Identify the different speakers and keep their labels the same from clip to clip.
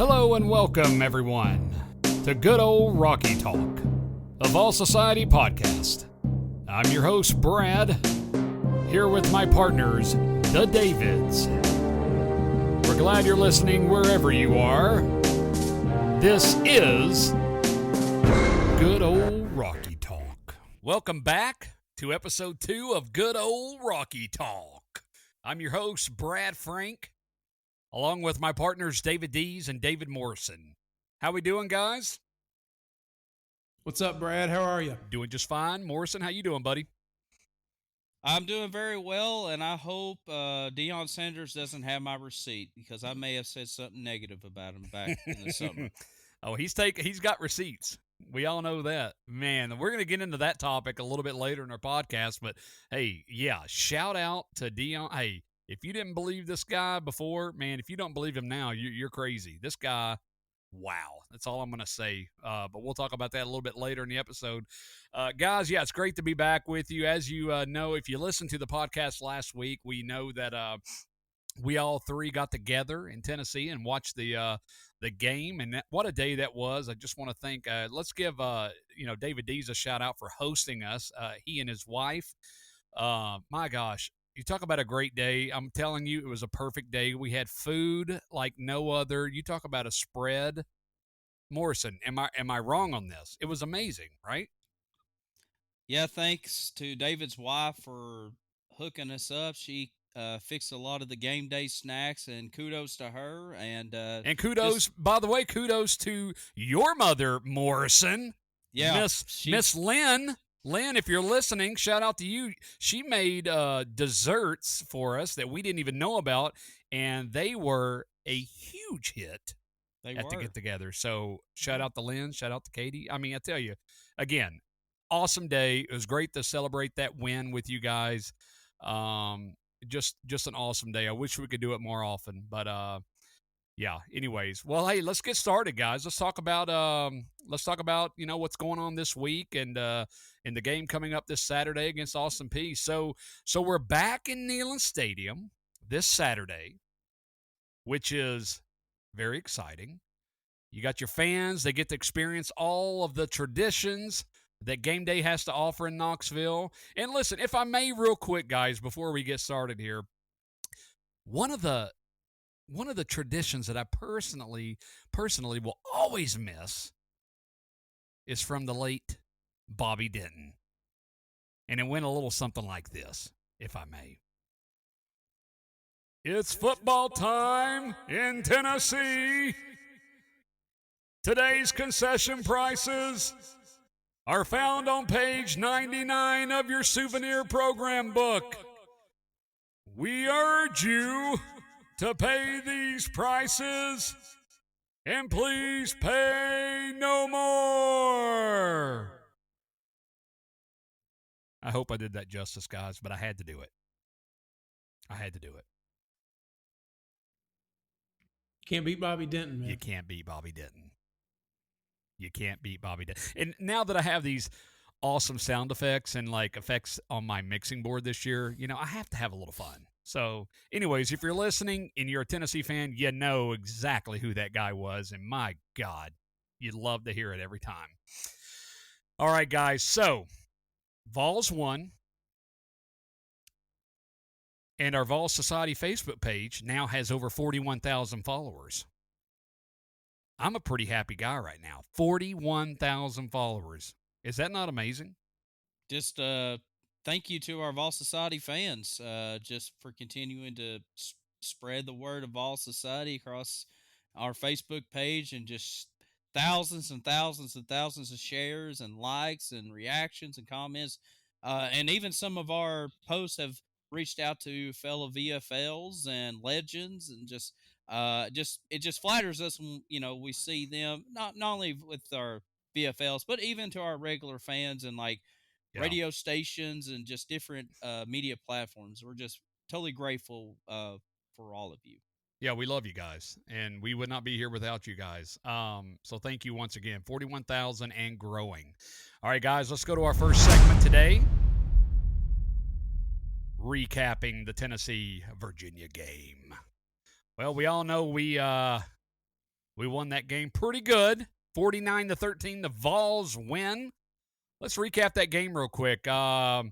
Speaker 1: Hello and welcome, everyone, to Good Old Rocky Talk, a Vols Society podcast. I'm your host, Brad, here with my partners, the Davids. We're glad you're listening wherever you are. This is Good Old Rocky Talk. Welcome back to episode 2 of Good Old Rocky Talk. I'm your host, Brad Frank, along with my partners, David Dees and David Morrison. How we doing, guys?
Speaker 2: What's up, Brad? How are you?
Speaker 1: Doing just fine. Morrison, how you doing, buddy?
Speaker 3: I'm doing very well, and I hope Deion Sanders doesn't have my receipt because I may have said something negative about him back in the summer.
Speaker 1: Oh, he's got receipts. We all know that. Man, we're going to get into that topic a little bit later in our podcast, but hey, yeah, shout out to Deion. Hey, if you didn't believe this guy before, man, if you don't believe him now, you're crazy. This guy, wow. That's all I'm going to say. But we'll talk about that a little bit later in the episode. Guys, yeah, it's great to be back with you. As you know, if you listened to the podcast last week, we know that we all three got together in Tennessee and watched the game, and what a day that was. I just want to thank. Let's give David Dees a shout out for hosting us. He and his wife. My gosh, you talk about a great day. I'm telling you, it was a perfect day. We had food like no other. You talk about a spread. Morrison, am I wrong on this? It was amazing, right?
Speaker 3: Yeah, thanks to David's wife for hooking us up. She fixed a lot of the game day snacks, and kudos to her. And
Speaker 1: kudos, by the way, kudos to your mother, Morrison.
Speaker 3: Yeah,
Speaker 1: Miss Lynn. Lynn, if you're listening, shout out to you. She made desserts for us that we didn't even know about, and they were a huge hit at the get-together. So shout out to Lynn, shout out to Katie. I mean, I tell you, again, awesome day. It was great to celebrate that win with you guys. Just an awesome day. I wish we could do it more often, but yeah. Anyways, well, hey, let's get started, guys. Let's talk about what's going on this week and in the game coming up this Saturday against Austin Peay. So we're back in Neyland Stadium this Saturday, which is very exciting. You got your fans; they get to experience all of the traditions that game day has to offer in Knoxville. And listen, if I may, real quick, guys, before we get started here, one of the traditions that I personally will always miss is from the late Bobby Denton. And it went a little something like this, if I may. It's football time in Tennessee. Today's concession prices are found on page 99 of your souvenir program book. We urge you to pay these prices, and please pay no more. I hope I did that justice, guys, but I had to do it.
Speaker 2: Can't beat Bobby Denton, man.
Speaker 1: You can't beat Bobby Denton. And now that I have these awesome sound effects and like effects on my mixing board this year, I have to have a little fun. So anyways, if you're listening and you're a Tennessee fan, you know exactly who that guy was. And my God, you'd love to hear it every time. All right, guys. So Vols won. And our Vols Society Facebook page now has over 41,000 followers. I'm a pretty happy guy right now. 41,000 followers. Is that not amazing?
Speaker 3: Just thank you to our Vol Society fans just for continuing to spread the word of Vol Society across our Facebook page, and just thousands and thousands and thousands of shares and likes and reactions and comments. And even some of our posts have reached out to fellow VFLs and legends, and it just flatters us when we see them not only with our VFLs but even to our regular fans and radio stations and just different media platforms. We're just totally grateful for all of you.
Speaker 1: Yeah, we love you guys, and we would not be here without you guys. So thank you once again. 41,000 and growing. All right, guys, let's go to our first segment today. Recapping the Tennessee-Virginia game. Well, we all know we We won that game pretty good, 49-13. The Vols win. Let's recap that game real quick. I'll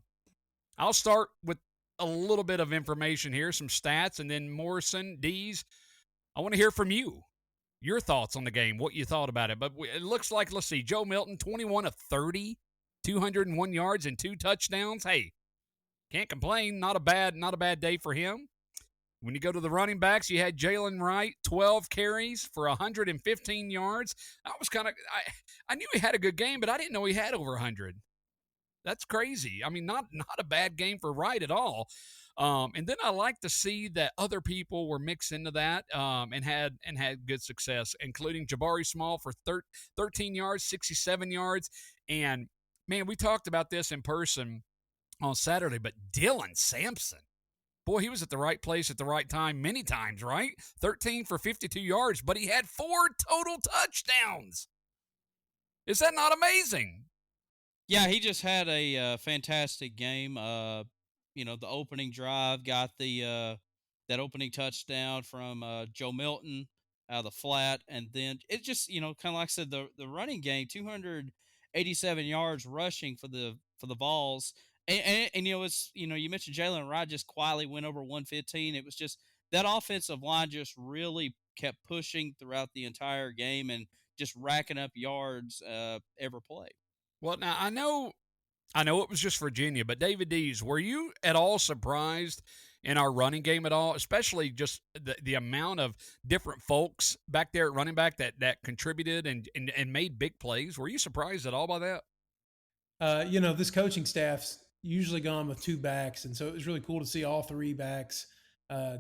Speaker 1: start with a little bit of information here, some stats, and then Morrison, Dees, I want to hear from you. Your thoughts on the game, what you thought about it. But it looks like, let's see, Joe Milton, 21 of 30, 201 yards and 2 touchdowns. Hey, can't complain. Not a bad day for him. When you go to the running backs, you had Jalen Wright, 12 carries for 115 yards. I was I knew he had a good game, but I didn't know he had over 100. That's crazy. I mean, not a bad game for Wright at all. And then I like to see that other people were mixed into that and had good success, including Jabari Small for 13 yards, 67 yards. And, man, we talked about this in person on Saturday, but Dylan Sampson, boy, he was at the right place at the right time many times, right? 13 for 52 yards, but he had 4 total touchdowns. Is that not amazing?
Speaker 3: Yeah, he just had a fantastic game. The opening drive got the that opening touchdown from Joe Milton out of the flat, and then it just kind of like I said, the running game, 287 yards rushing for the Vols, and it's you mentioned Jalen Wright just quietly went over 115. It was just that offensive line just really kept pushing throughout the entire game and just racking up yards every play.
Speaker 1: Well, now I know it was just Virginia, but David Dees, were you at all surprised in our running game at all, especially just the amount of different folks back there at running back that contributed and made big plays? Were you surprised at all by that?
Speaker 2: This coaching staff's usually gone with two backs, and so it was really cool to see all three backs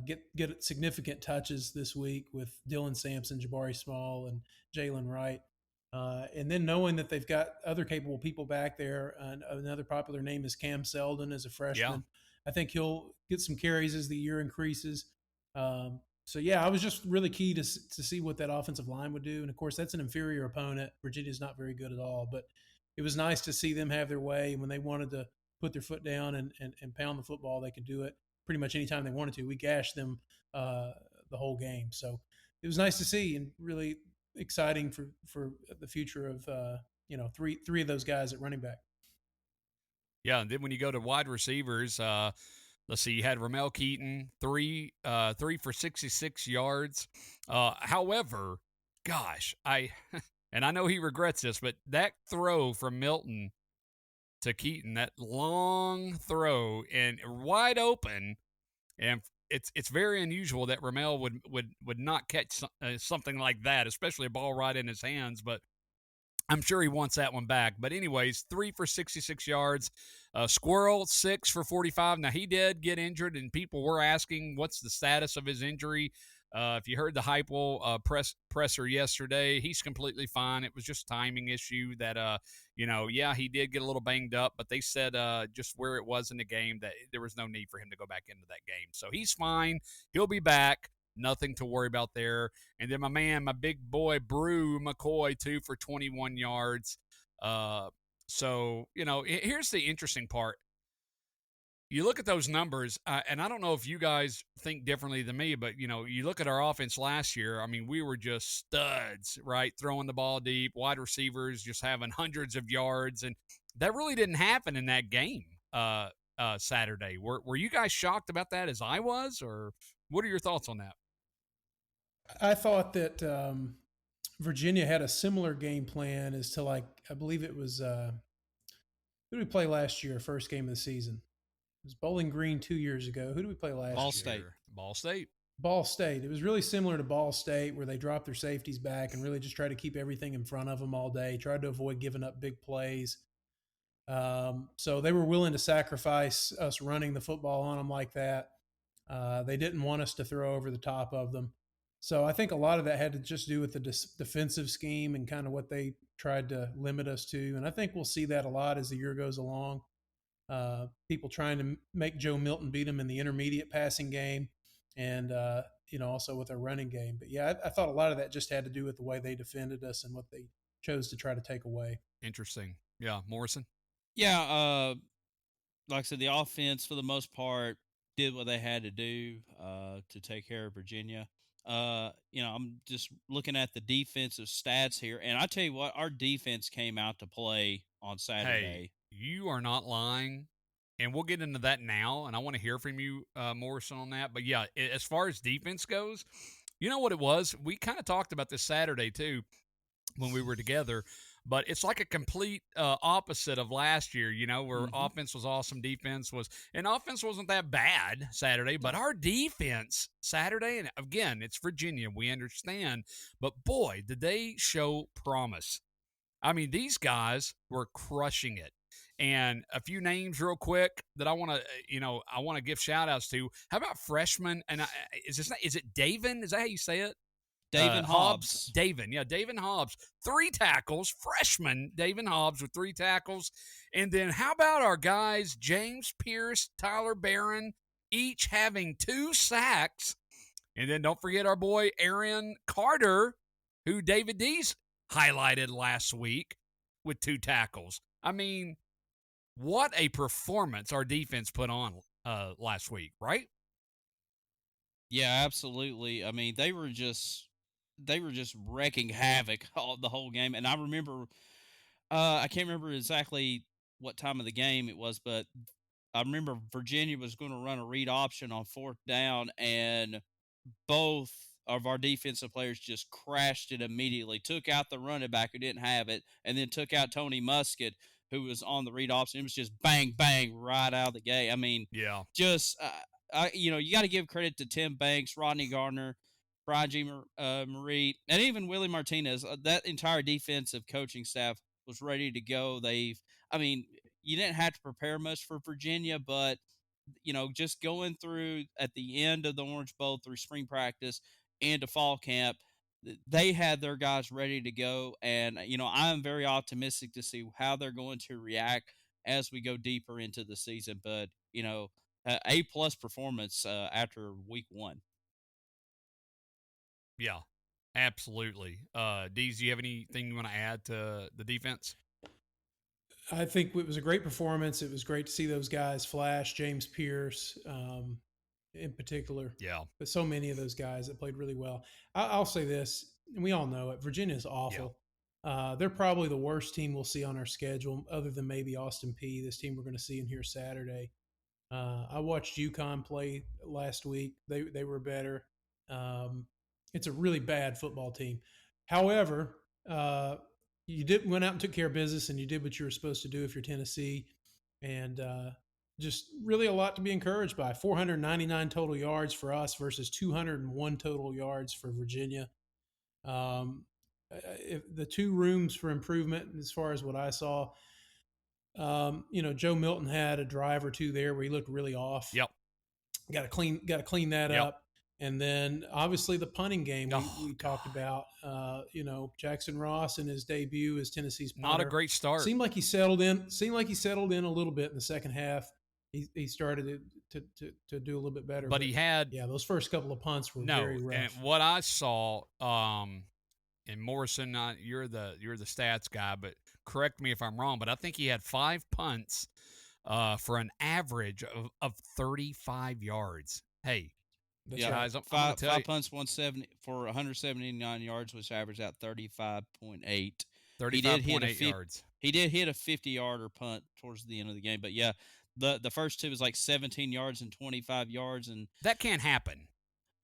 Speaker 2: get significant touches this week with Dylan Sampson, Jabari Small, and Jalen Wright. And then knowing that they've got other capable people back there, another popular name is Cam Seldon as a freshman.
Speaker 1: Yeah.
Speaker 2: I think he'll get some carries as the year increases. I was just really key to see what that offensive line would do. And of course, that's an inferior opponent. Virginia's not very good at all, but it was nice to see them have their way. When they wanted to put their foot down and pound the football, they could do it pretty much anytime they wanted to. We gashed them the whole game. So it was nice to see and really exciting for the future of three of those guys at running back.
Speaker 1: Yeah, and then when you go to wide receivers, let's see, you had Ramel Keaton, three for 66 yards. However, gosh, and I know he regrets this, but that throw from Milton to Keaton, that long throw and wide open, and it's very unusual that Ramel would not catch something like that, especially a ball right in his hands. But I'm sure he wants that one back. But anyways, 3 for 66 yards. Squirrel, 6 for 45. Now, he did get injured, and people were asking what's the status of his injury. If you heard the Heupel presser yesterday, he's completely fine. It was just a timing issue that, he did get a little banged up, but they said just where it was in the game that there was no need for him to go back into that game. So he's fine. He'll be back. Nothing to worry about there. And then my big boy, Brew McCoy, 2 for 21 yards. Here's the interesting part. You look at those numbers, and I don't know if you guys think differently than me, but, you look at our offense last year. I mean, we were just studs, right? Throwing the ball deep, wide receivers just having hundreds of yards. And that really didn't happen in that game Saturday. Were you guys shocked about that as I was, or what are your thoughts on that?
Speaker 2: I thought that Virginia had a similar game plan as to, I believe it was who did we play last year, first game of the season? It was Bowling Green 2 years ago. Who did we play last
Speaker 3: Ball
Speaker 2: year?
Speaker 3: State.
Speaker 1: Ball State.
Speaker 2: Ball State. It was really similar to Ball State, where they dropped their safeties back and really just tried to keep everything in front of them all day, tried to avoid giving up big plays. So they were willing to sacrifice us running the football on them like that. They didn't want us to throw over the top of them. So I think a lot of that had to just do with the defensive scheme and kind of what they tried to limit us to. And I think we'll see that a lot as the year goes along. People trying to make Joe Milton beat him in the intermediate passing game and, also with their running game. But, yeah, I thought a lot of that just had to do with the way they defended us and what they chose to try to take away.
Speaker 1: Interesting. Yeah, Morrison?
Speaker 3: Yeah, like I said, the offense, for the most part, did what they had to do to take care of Virginia. I'm just looking at the defensive stats here, and I tell you what, our defense came out to play on
Speaker 1: Hey,
Speaker 3: Saturday.
Speaker 1: you are not lying. And we'll get into that now. And I want to hear from you, Morrison, on that. But yeah, as far as defense goes, you know what it was? We kind of talked about this Saturday, too, when we were together. But it's like a complete opposite of last year, where
Speaker 3: Mm-hmm.
Speaker 1: offense was awesome, defense was, and offense wasn't that bad Saturday, but
Speaker 3: No.
Speaker 1: our defense Saturday, and again, it's Virginia, we understand, but boy, did they show promise. I mean, these guys were crushing it. And a few names real quick that I want to, I want to give shout outs to. How about freshman? And is it Davin? Is that how you say it?
Speaker 3: David
Speaker 1: Hobbs,
Speaker 3: Hobbs.
Speaker 1: Davin. Yeah, Davin Hobbs, 3 tackles. Freshman Davin Hobbs with 3 tackles. And then how about our guys, James Pierce, Tyler Barron, each having 2 sacks. And then don't forget our boy Aaron Carter, who David D's highlighted last week with 2 tackles. I mean, what a performance our defense put on last week, right?
Speaker 3: Yeah, absolutely. I mean, they were just wrecking havoc all the whole game. And I remember, I can't remember exactly what time of the game it was, but I remember Virginia was going to run a read option on 4th down, and both of our defensive players just crashed it immediately. Took out the running back who didn't have it, and then took out Tony Musket, who was on the read option. It was just bang, bang right out of the gate. I mean,
Speaker 1: Yeah.
Speaker 3: just you got to give credit to Tim Banks, Rodney Gardner, Brian G. Marie, and even Willie Martinez. That entire defensive coaching staff was ready to go. I mean, you didn't have to prepare much for Virginia, but just going through at the end of the Orange Bowl through spring practice and to fall camp, they had their guys ready to go. And, I'm very optimistic to see how they're going to react as we go deeper into the season. But, A plus performance after week 1.
Speaker 1: Yeah, absolutely. Deez, do you have anything you want to add to the defense?
Speaker 2: I think it was a great performance. It was great to see those guys flash. James Pierce, in particular,
Speaker 1: Yeah.
Speaker 2: but so many of those guys that played really well. I'll say this, and we all know it. Virginia is
Speaker 1: Yeah.
Speaker 2: awful. They're probably the worst team we'll see on our schedule, other than maybe Austin P. This team we're going to see in here Saturday. I watched UConn play last week. They were better. Um, it's a really bad football team. However, you did went out and took care of business, and you did what you were supposed to do if you're Tennessee, and just really a lot to be encouraged by. 499 total yards for us versus 201 total yards for Virginia. If the 2 rooms for improvement as far as what I saw. Joe Milton had a drive or 2 there where he looked really off.
Speaker 1: Yep.
Speaker 2: Got to clean that
Speaker 1: Yep.
Speaker 2: up. And then obviously the punting game we talked
Speaker 1: God.
Speaker 2: about. Jackson Ross in his debut as Tennessee's punter.
Speaker 1: Not a great start.
Speaker 2: Seemed like he settled in. A little bit in the second half. He started to do a little bit better.
Speaker 1: But he had
Speaker 2: those first couple of punts were very rough.
Speaker 1: And what I saw, and Morrison, you're the stats guy, but correct me if I'm wrong. But I think he had 5 punts for an average of 35 yards. Hey,
Speaker 2: That's
Speaker 3: Yeah,
Speaker 2: right.
Speaker 1: guys, I'm
Speaker 3: five
Speaker 1: tell you,
Speaker 3: punts, 170 for 179 yards, which averaged out 35.8.
Speaker 1: 35.8 yards.
Speaker 3: He did hit a 50-yarder punt towards the end of the game, but yeah, the first 2 was like 17 yards and 25 yards, and
Speaker 1: That can't happen.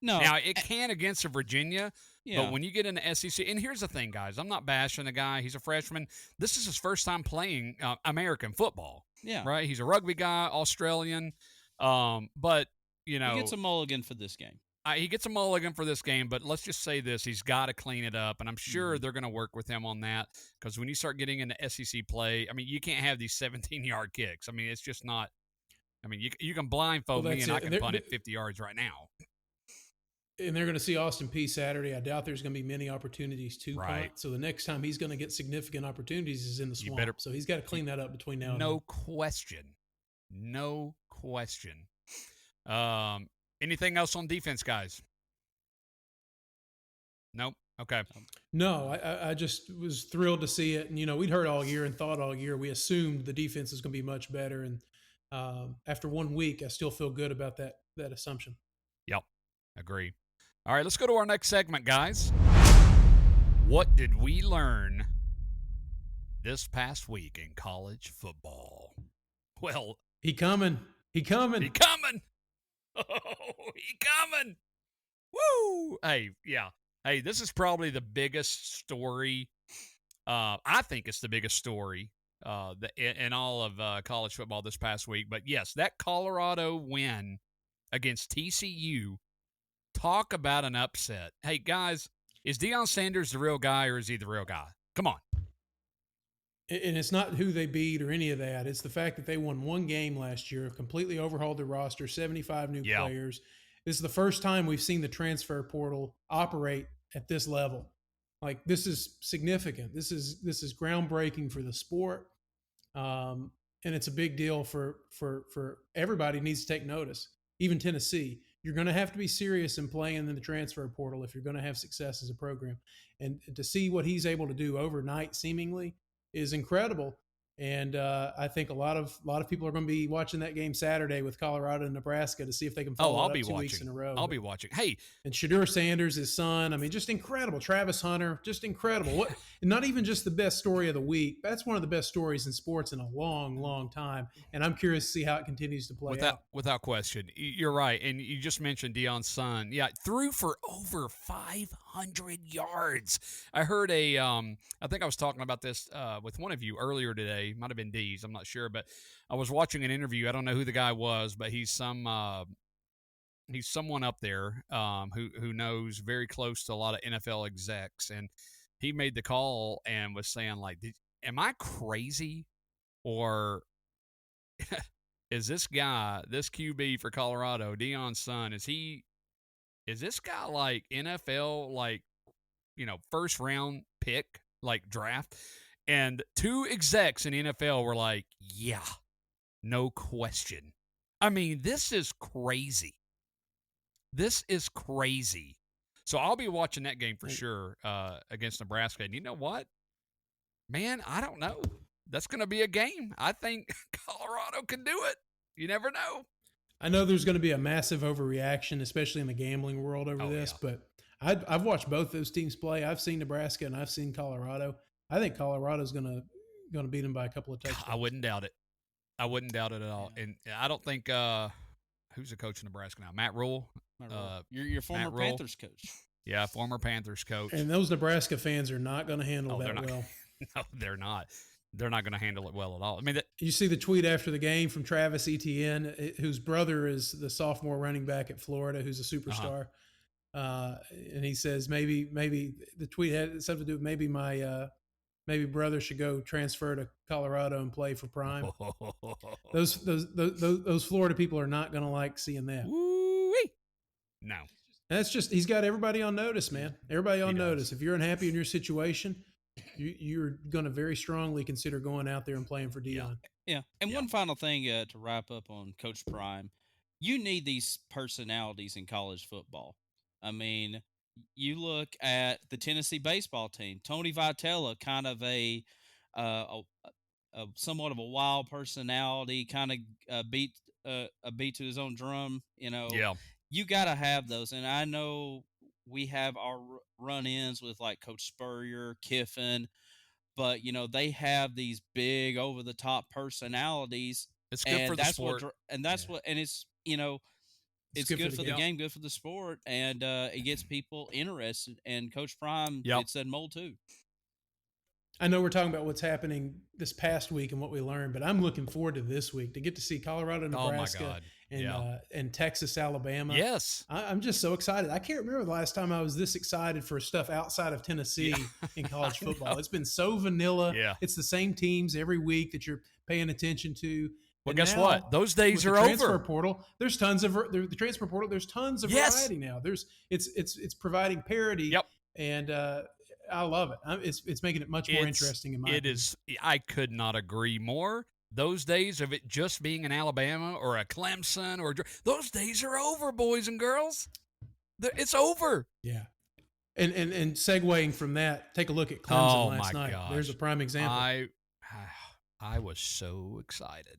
Speaker 3: no,
Speaker 1: Now, it can against a Virginia,
Speaker 3: yeah,
Speaker 1: but when you get into SEC, and here's the thing, guys, I'm not bashing the guy. He's a freshman. This is his first time playing American football,
Speaker 3: yeah,
Speaker 1: right? He's a rugby guy, Australian. But,
Speaker 3: he gets a mulligan for this game.
Speaker 1: he gets a mulligan for this game, but let's just say this. He's got to clean it up, and I'm sure they're going to work with him on that because when you start getting into SEC play, I mean, you can't have these 17-yard kicks. I mean, it's just not – I mean, you can blindfold me, and I can punt it 50 yards right now.
Speaker 2: And they're going to see Austin P Saturday. I doubt there's going to be many opportunities to punt. So the next time he's going to get significant opportunities is in the swamp. So he's got to clean that up between now and then.
Speaker 1: No question. Anything else on defense, guys? Nope. Okay.
Speaker 2: No, I just was thrilled to see it. And, we'd heard all year and thought all year. We assumed the defense is going to be much better. And after 1 week, I still feel good about that assumption.
Speaker 1: Yep. Agree. All right, let's go to our next segment, guys. What did we learn this past week in college football? Well,
Speaker 2: He coming. He coming.
Speaker 1: he coming. Oh, he coming. Woo! Hey, yeah. Hey, this is probably the biggest story. I think it's the biggest story in all of college football this past week. But yes, that Colorado win against TCU. Talk about an upset. Hey, guys, is Deion Sanders the real guy or is he the real guy? Come on.
Speaker 2: And it's not who they beat or any of that. It's the fact that they won one game last year, completely overhauled their roster, 75 new players. This is the first time we've seen the transfer portal operate at this level. Like, this is significant. This is groundbreaking for the sport. And it's a big deal for everybody needs to take notice. Even Tennessee, you're going to have to be serious in playing in the transfer portal if you're going to have success as a program. And to see what he's able to do overnight, seemingly, is incredible. And I think a lot of people are going to be watching that game Saturday with Colorado and Nebraska to see if they can follow
Speaker 1: I'll
Speaker 2: it up
Speaker 1: be
Speaker 2: 2
Speaker 1: watching.
Speaker 2: weeks in a row.
Speaker 1: I'll be watching. Hey,
Speaker 2: and Shedeur Sanders, his son, I mean, just incredible. Travis Hunter, just incredible. What? Not even just the best story of the week. That's one of the best stories in sports in a long, long time. And I'm curious to see how it continues to play out.
Speaker 1: Without question, you're right. And you just mentioned Deion's son. Yeah, threw for over 500 yards. I heard I think I was talking about this with one of you earlier today. Might have been D's. I'm not sure, but I was watching an interview. I don't know who the guy was, but he's someone up there who knows very close to a lot of NFL execs, and he made the call and was saying like, "Am I crazy, or is this guy, this QB for Colorado, Deion's son, is this guy like NFL, like, first round pick, like draft?" And two execs in the NFL were like, "Yeah, no question." I mean, this is crazy. This is crazy. So I'll be watching that game for sure against Nebraska. And you know what? Man, I don't know. That's going to be a game. I think Colorado can do it. You never know.
Speaker 2: I know there's going to be a massive overreaction, especially in the gambling world over this, but I've watched both those teams play. I've seen Nebraska and I've seen Colorado. I think Colorado's going to beat them by a couple of touchdowns.
Speaker 1: I wouldn't doubt it. I wouldn't doubt it at all. Yeah. And I don't think who's the coach in Nebraska now? Matt Rule.
Speaker 3: Your former Panthers coach.
Speaker 1: Yeah, former Panthers coach.
Speaker 2: And those Nebraska fans are not going to handle that well.
Speaker 1: No, they're not. They're not going to handle it well at all. I mean,
Speaker 2: you see the tweet after the game from Travis Etienne, whose brother is the sophomore running back at Florida, who's a superstar. And he says maybe the tweet had something to do with maybe brother should go transfer to Colorado and play for Prime. Those Florida people are not going to like seeing that.
Speaker 1: Woo-wee. No.
Speaker 2: And that's just, he's got everybody on notice, man. Everybody on notice. If you're unhappy in your situation, you're going to very strongly consider going out there and playing for Deion.
Speaker 3: Yeah. And one final thing to wrap up on Coach Prime. You need these personalities in college football. I mean, you look at the Tennessee baseball team. Tony Vitello, kind of a somewhat of a wild personality, kind of beat to his own drum. You got to have those. And I know we have our run-ins with like Coach Spurrier, Kiffin, but they have these big over-the-top personalities.
Speaker 1: It's good for the sport,
Speaker 3: it's good for the game, good for the sport, and it gets people interested. And Coach Prime fits that mold too.
Speaker 2: I know we're talking about what's happening this past week and what we learned, but I'm looking forward to this week to get to see Colorado, Nebraska, and Texas, Alabama.
Speaker 1: Yes.
Speaker 2: I'm just so excited. I can't remember the last time I was this excited for stuff outside of Tennessee in college football. It's been so vanilla.
Speaker 1: Yeah.
Speaker 2: It's the same teams every week that you're paying attention to.
Speaker 1: Well, guess what? Those days are over.
Speaker 2: Transfer portal. There's tons of the transfer portal. There's tons of variety now. It's providing parity.
Speaker 1: Yep.
Speaker 2: And I love it. It's making it much more interesting in my opinion.
Speaker 1: It is. I could not agree more. Those days of it just being an Alabama or a Clemson those days are over, boys and girls. It's over.
Speaker 2: Yeah. And segueing from that, take a look at Clemson last night.
Speaker 1: Gosh.
Speaker 2: There's a prime example.
Speaker 1: I was so excited.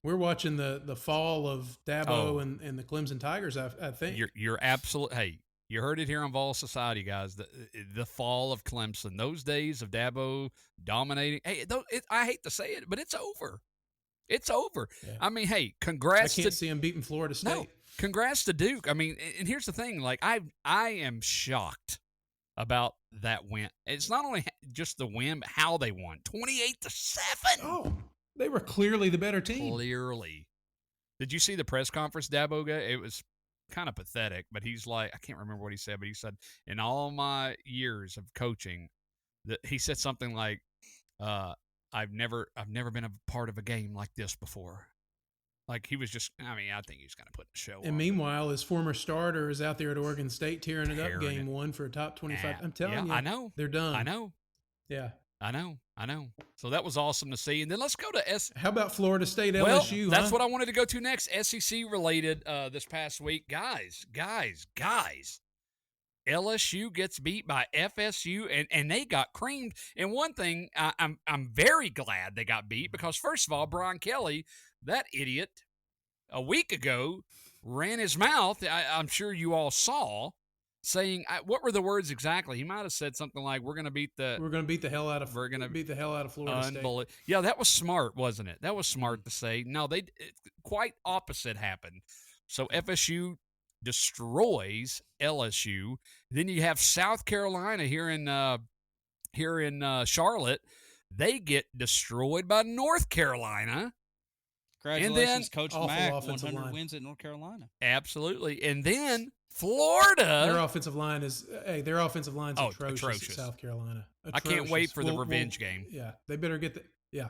Speaker 2: We're watching the fall of Dabo and the Clemson Tigers, I think.
Speaker 1: You're absolute. Hey, You heard it here on Vol Society, guys. The fall of Clemson. Those days of Dabo dominating. Hey, I hate to say it, but it's over. It's over.
Speaker 2: Yeah.
Speaker 1: I mean, hey,
Speaker 2: I
Speaker 1: congrats
Speaker 2: can't
Speaker 1: to
Speaker 2: see him beating Florida State.
Speaker 1: no, congrats to Duke. I mean, and here's the thing: like I am shocked about that win. It's not only just the win, but how they won, 28-7.
Speaker 2: Oh, they were clearly the better team.
Speaker 1: Clearly. Did you see the press conference Dabo got? It was kind of pathetic, but he's like, I can't remember what he said, but he said, in all my years of coaching, that he said something like, I've never been a part of a game like this before. Like he was just, I mean, I think he's going to put the show
Speaker 2: And
Speaker 1: on.
Speaker 2: meanwhile, his former starter is out there at Oregon State tearing it up game one for a top 25. I'm telling you,
Speaker 1: I know.
Speaker 2: They're done.
Speaker 1: I know.
Speaker 2: Yeah.
Speaker 1: I know. So that was awesome to see. And then let's go to
Speaker 2: How about Florida State LSU?
Speaker 1: Well, that's what I wanted to go to next. SEC related this past week. Guys. LSU gets beat by FSU, and they got creamed. And one thing, I'm very glad they got beat because, first of all, Brian Kelly, that idiot, a week ago, ran his mouth. I'm sure you all saw, saying what were the words exactly? He might have said something like, "We're going to beat the
Speaker 2: hell out of Florida State."
Speaker 1: Yeah, that was smart, wasn't it? That was smart to say. No, quite opposite happened. So FSU destroys LSU. Then you have South Carolina here in Charlotte. They get destroyed by North Carolina.
Speaker 3: Congratulations, Coach Mack, 100
Speaker 2: line.
Speaker 3: wins at North Carolina.
Speaker 1: Absolutely. And then Florida.
Speaker 2: Their offensive line is atrocious at South Carolina. Atrocious.
Speaker 1: I can't wait for the revenge game.
Speaker 2: Yeah, they better get the yeah.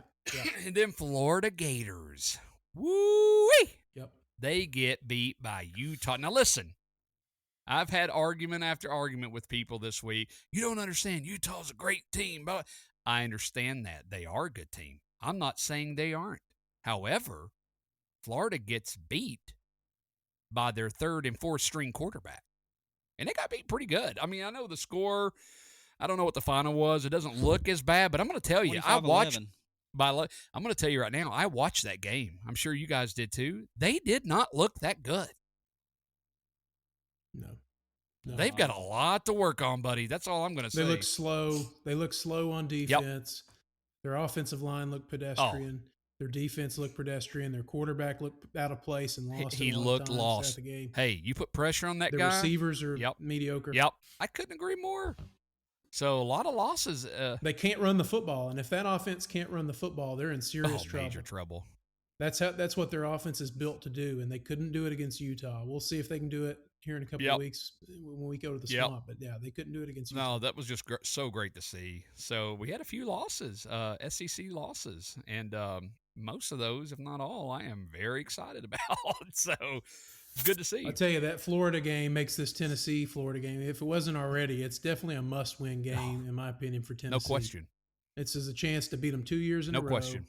Speaker 1: And then Florida Gators. Woo-wee.
Speaker 2: Yep.
Speaker 1: They get beat by Utah. Now listen, I've had argument after argument with people this week. You don't understand. Utah's a great team. But I understand that. They are a good team. I'm not saying they aren't. However, Florida gets beat by their third and fourth string quarterback. And they got beat pretty good. I mean, I know the score. I don't know what the final was. It doesn't look as bad, but I'm going to tell you, I watched. I'm going to tell you right now, I watched that game. I'm sure you guys did too. They did not look that good.
Speaker 2: No.
Speaker 1: They've got a lot to work on, buddy. That's all I'm going to say.
Speaker 2: They look slow. They look slow on defense. Yep. Their offensive line looked pedestrian. Their defense looked pedestrian. Their quarterback looked out of place and lost.
Speaker 1: He looked lost.
Speaker 2: The game.
Speaker 1: Hey, you put pressure on that
Speaker 2: guy. The receivers are mediocre.
Speaker 1: Yep. I couldn't agree more. So a lot of losses.
Speaker 2: They can't run the football, and if that offense can't run the football, they're in serious trouble.
Speaker 1: Major trouble.
Speaker 2: That's what their offense is built to do, and they couldn't do it against Utah. We'll see if they can do it here in a couple of weeks when we go to the swamp. But yeah, they couldn't do it against Utah.
Speaker 1: No, that was just so great to see. So we had a few losses, SEC losses, and most of those, if not all, I am very excited about. So it's good to see.
Speaker 2: I'll tell you, that Florida game makes this Tennessee-Florida game, if it wasn't already, it's definitely a must-win game, in my opinion, for Tennessee.
Speaker 1: No question.
Speaker 2: It's a chance to beat them 2 years in a row.
Speaker 1: No question.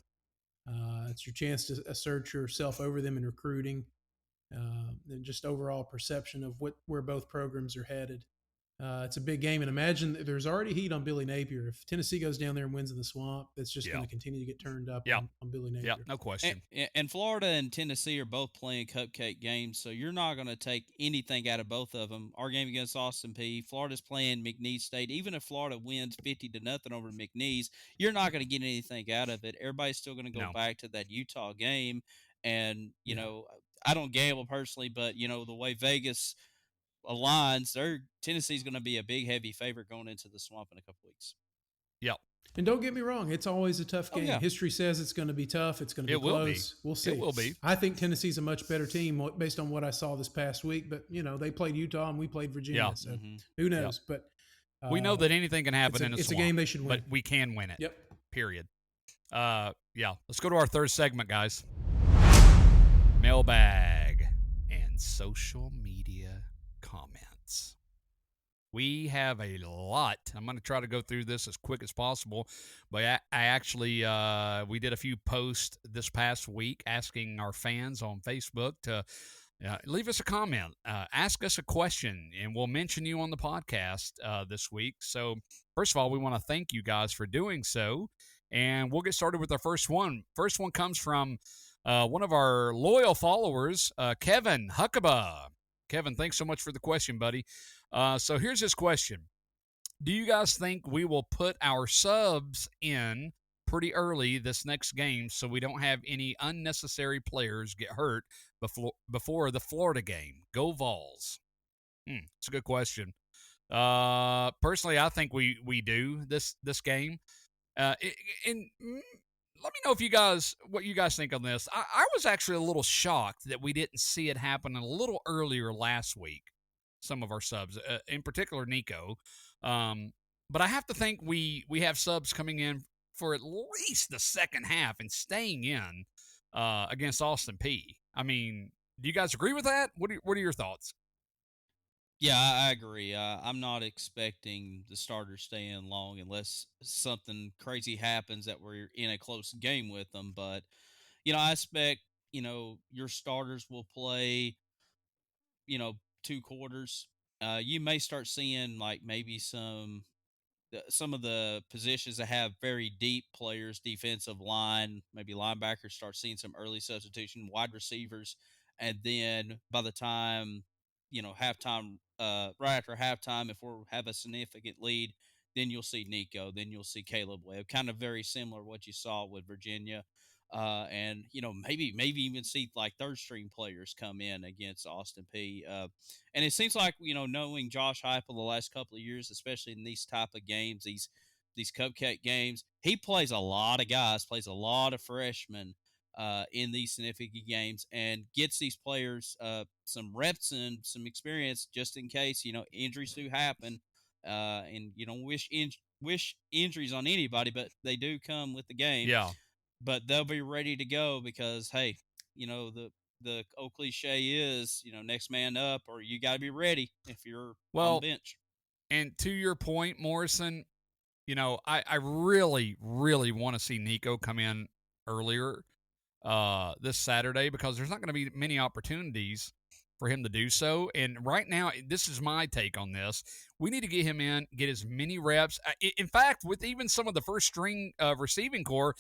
Speaker 2: It's your chance to assert yourself over them in recruiting, and just overall perception of where both programs are headed. It's a big game, and imagine there's already heat on Billy Napier. If Tennessee goes down there and wins in the swamp, it's just going to continue to get turned up on Billy Napier.
Speaker 1: Yeah, no question.
Speaker 3: And Florida and Tennessee are both playing cupcake games, so you're not going to take anything out of both of them. Our game against Austin Peay, Florida's playing McNeese State. Even if Florida wins 50-0 over McNeese, you're not going to get anything out of it. Everybody's still going to go back to that Utah game, and you know, I don't gamble personally, but you know the way Vegas aligns, Tennessee's going to be a big, heavy favorite going into the swamp in a couple weeks.
Speaker 1: Yep.
Speaker 2: And don't get me wrong, it's always a tough game. History says it's going to be tough. It's going to be close. We'll see.
Speaker 1: It will be.
Speaker 2: I think Tennessee's a much better team based on what I saw this past week. But you know, they played Utah and we played Virginia. So who knows? But
Speaker 1: we know that anything can happen in a swamp.
Speaker 2: It's a game they should win.
Speaker 1: But we can win it.
Speaker 2: Yep.
Speaker 1: Period. Let's go to our third segment, guys. Mailbag and social media comments. We have a lot. I'm going to try to go through this as quick as possible, but I actually we did a few posts this past week asking our fans on Facebook to leave us a comment, ask us a question, and we'll mention you on the podcast this week. So first of all, we want to thank you guys for doing so, and we'll get started with our first one. First one comes from one of our loyal followers, Kevin Huckabee. Kevin, thanks so much for the question, buddy. So here's his question. Do you guys think we will put our subs in pretty early this next game so we don't have any unnecessary players get hurt before the Florida game? Go Vols. It's a good question. Personally, I think we do this game. And let me know if you guys what you guys think on this. I was actually a little shocked that we didn't see it happen a little earlier last week. Some of our subs, in particular Nico, but I have to think we have subs coming in for at least the second half and staying in against Austin P. I mean, do you guys agree with that? What are your thoughts?
Speaker 3: Yeah, I agree. I'm not expecting the starters stay in long unless something crazy happens that we're in a close game with them. But I expect your starters will play 2 quarters. You may start seeing like maybe some of the positions that have very deep players, defensive line, maybe linebackers, start seeing some early substitution, wide receivers, and then by the time halftime, right after halftime, if we have a significant lead, then you'll see Nico, then you'll see Caleb Webb, kind of very similar to what you saw with Virginia. And maybe even see like third string players come in against Austin P. And it seems like knowing Josh Heupel the last couple of years, especially in these type of games, these cupcake games, he plays a lot of guys, plays a lot of freshmen in these significant games, and gets these players some reps and some experience just in case injuries do happen. And you don't wish injuries on anybody, but they do come with the game.
Speaker 1: Yeah.
Speaker 3: But they'll be ready to go because hey, the old cliche is next man up, or you got to be ready if you're on the
Speaker 1: Well,
Speaker 3: bench.
Speaker 1: and to your point, Morrison, I really, really want to see Nico come in earlier this Saturday because there's not going to be many opportunities for him to do so. And right now, this is my take on this. We need to get him in, get as many reps. In fact, with even some of the first string receiving core,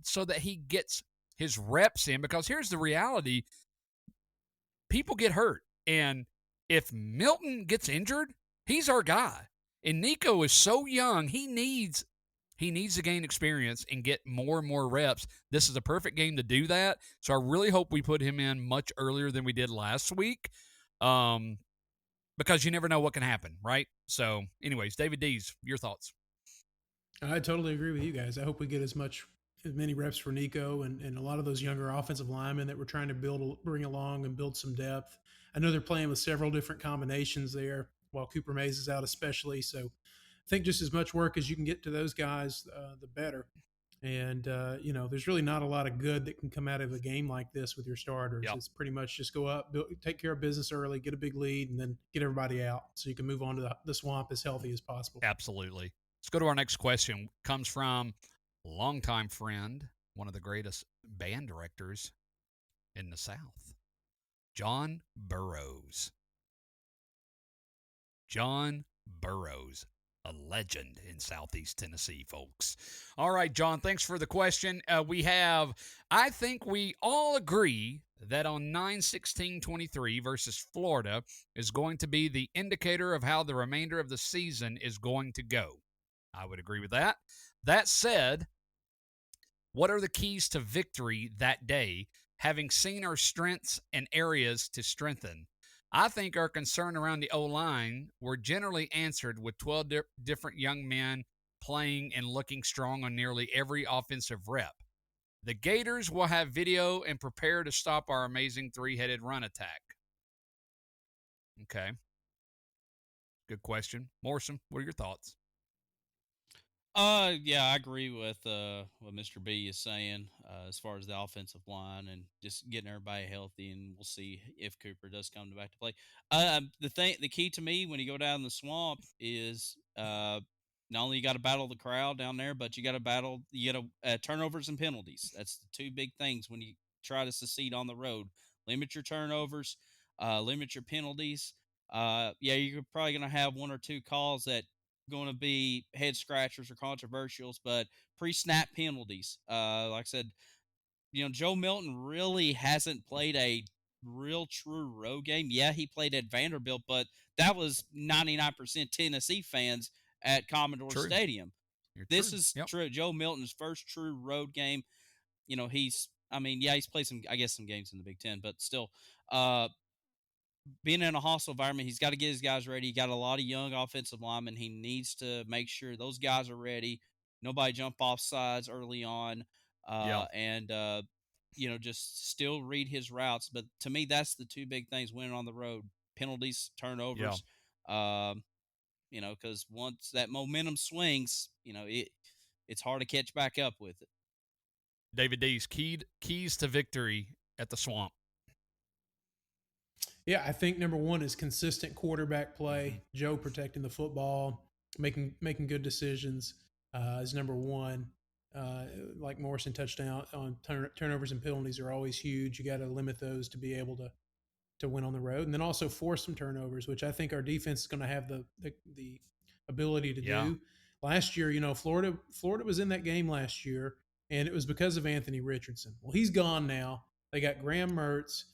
Speaker 1: so that he gets his reps in. Because here's the reality: people get hurt, and if Milton gets injured, he's our guy. And Nico is so young; he needs to gain experience and get more and more reps. This is a perfect game to do that. So I really hope we put him in much earlier than we did last week, because you never know what can happen, right? So, anyways, David Dees, your thoughts?
Speaker 2: I totally agree with you guys. I hope we get as many reps for Nico and a lot of those younger offensive linemen that we're trying to bring along and build some depth. I know they're playing with several different combinations there while Cooper Mays is out, especially. So I think just as much work as you can get to those guys, the better. And there's really not a lot of good that can come out of a game like this with your starters.
Speaker 1: Yep.
Speaker 2: It's pretty much just go up, take care of business early, get a big lead, and then get everybody out so you can move on to the swamp as healthy as possible.
Speaker 1: Absolutely. Let's go to our next question. Comes from longtime friend, one of the greatest band directors in the South, John Burroughs. John Burroughs, a legend in Southeast Tennessee, folks. All right, John, thanks for the question. I think we all agree that on 9/16/23 versus Florida is going to be the indicator of how the remainder of the season is going to go. I would agree with that. That said, what are the keys to victory that day, having seen our strengths and areas to strengthen? I think our concern around the O line were generally answered with 12 different young men playing and looking strong on nearly every offensive rep. The Gators will have video and prepare to stop our amazing three-headed run attack. Okay. Good question. Morrison, what are your thoughts?
Speaker 3: Yeah, I agree with what Mr. B is saying as far as the offensive line and just getting everybody healthy, and we'll see if Cooper does come back to play. The key to me when you go down the swamp is not only you got to battle the crowd down there, but you got to turnovers and penalties. That's the two big things when you try to succeed on the road. Limit your turnovers, limit your penalties. Yeah, you're probably going to have one or two calls that going to be head scratchers or controversials, but pre-snap penalties. Like I said, Joe Milton really hasn't played a real true road game. Yeah, he played at Vanderbilt, but that was 99% Tennessee fans at Commodore
Speaker 1: True.
Speaker 3: Stadium.
Speaker 1: You're
Speaker 3: This
Speaker 1: true.
Speaker 3: is
Speaker 1: Yep.
Speaker 3: true. Joe Milton's first true road game. I mean, yeah, he's played some, I guess, some games in the Big Ten, but still, uh, being in a hostile environment, he's got to get his guys ready. He got a lot of young offensive linemen. He needs to make sure those guys are ready. Nobody jump off sides early on,
Speaker 1: Yeah.
Speaker 3: and just still read his routes. But to me, that's the two big things: winning on the road, penalties,
Speaker 1: Yeah.
Speaker 3: turnovers. Um, because once that momentum swings, it's hard to catch back up with it.
Speaker 1: David D's keys to victory at the Swamp.
Speaker 2: Yeah, I think number one is consistent quarterback
Speaker 1: Mm-hmm.
Speaker 2: play. Joe protecting the football, making good decisions is number one. Uh, like Morrison touched on turnovers and penalties are always huge. You got to limit those to be able to win on the road, and then also force some turnovers, which I think our defense is going to have the ability to
Speaker 1: Yeah.
Speaker 2: do. Last year, Florida was in that game last year, and it was because of Anthony Richardson. Well, he's gone now. They got Graham Mertz,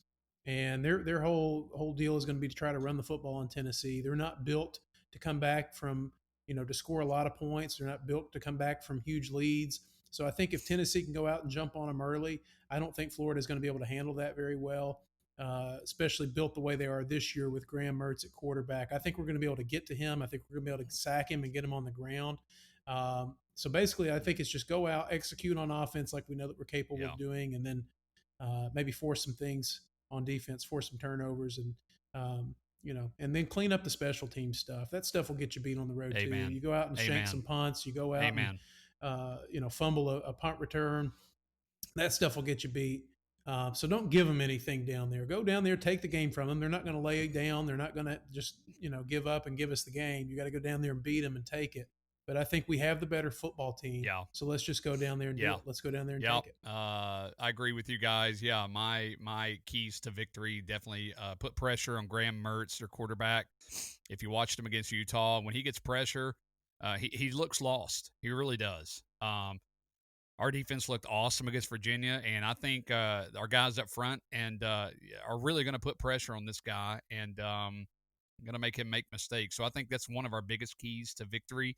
Speaker 2: and their whole deal is going to be to try to run the football on Tennessee. They're not built to come back from to score a lot of points. They're not built to come back from huge leads. So I think if Tennessee can go out and jump on them early, I don't think Florida is going to be able to handle that very well. Especially built the way they are this year with Graham Mertz at quarterback. I think we're going to be able to get to him. I think we're going to be able to sack him and get him on the ground. So basically, I think it's just go out, execute on offense like we know that we're capable
Speaker 1: Yeah.
Speaker 2: of doing, and then maybe force some things on defense, force some turnovers, and and then clean up the special team stuff. That stuff will get you beat on the road too.
Speaker 1: Amen.
Speaker 2: You go out and shank
Speaker 1: Amen.
Speaker 2: some punts. You go out
Speaker 1: Amen.
Speaker 2: and fumble a punt return. That stuff will get you beat. So don't give them anything down there. Go down there, take the game from them. They're not going to lay down. They're not going to just give up and give us the game. You got to go down there and beat them and take it. But I think we have the better football team.
Speaker 1: Yeah.
Speaker 2: So let's just go down there and do
Speaker 1: Yeah.
Speaker 2: it. Let's go down there and
Speaker 1: Yep.
Speaker 2: take it.
Speaker 1: I agree with you guys. Yeah, my keys to victory definitely put pressure on Graham Mertz, their quarterback. If you watched him against Utah, when he gets pressure, he looks lost. He really does. Our defense looked awesome against Virginia, and I think our guys up front and are really going to put pressure on this guy and going to make him make mistakes. So I think that's one of our biggest keys to victory.